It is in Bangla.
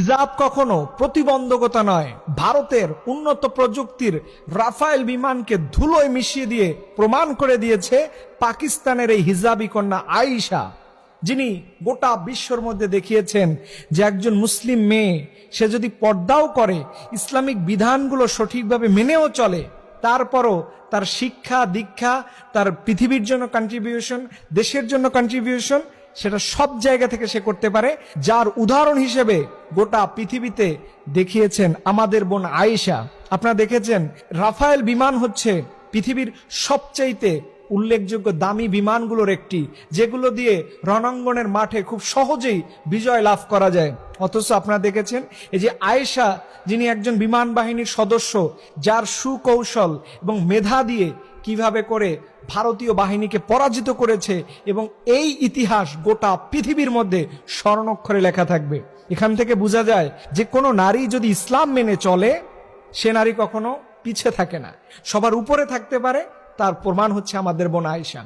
হিজাব কখনো প্রতিবন্ধকতা নয়। ভারতের উন্নত প্রযুক্তির রাফায়েল বিমানকে ধুলোয় মিশিয়ে দিয়ে প্রমাণ করে দিয়েছে পাকিস্তানের এই হিজাবি কন্যা আয়েশা, যিনি গোটা বিশ্বর মধ্যে দেখিয়েছেন যে একজন মুসলিম মেয়ে সে যদি পর্দাও করে, ইসলামিক বিধানগুলো সঠিকভাবে মেনেও চলে, তারপরও তার শিক্ষা দীক্ষা, তার পৃথিবীর জন্য কন্ট্রিবিউশন, দেশের জন্য কন্ট্রিবিউশন, সেটা সব জায়গা থেকে সে করতে পারে। যার উদাহরণ হিসেবে গোটা পৃথিবীতে দেখিয়েছেন আমাদের বোন আয়েশা। আপনারা দেখেছেন রাফায়েল বিমান হচ্ছে পৃথিবীর সবচাইতে উল্লেখযোগ্য দামি বিমানগুলোর একটি, যেগুলো দিয়ে রণাঙ্গনের মাঠে খুব সহজেই বিজয় লাভ করা যায়। অথচ আপনারা দেখেছেন এই যে আয়েশা, যিনি একজন বিমান বাহিনীর সদস্য, যার সুকৌশল এবং মেধা দিয়ে কিভাবে করে ভারতীয় বাহিনীকে পরাজিত করেছে, এবং এই ইতিহাস গোটা পৃথিবীর মধ্যে স্বর্ণাক্ষরে লেখা থাকবে। এখান থেকে বোঝা যায় যে কোনো নারী যদি ইসলাম মেনে চলে, সে নারী কখনো পিছে থাকে না, সবার উপরে থাকতে পারে। তার প্রমাণ হচ্ছে আমাদের বোন আয়েশা।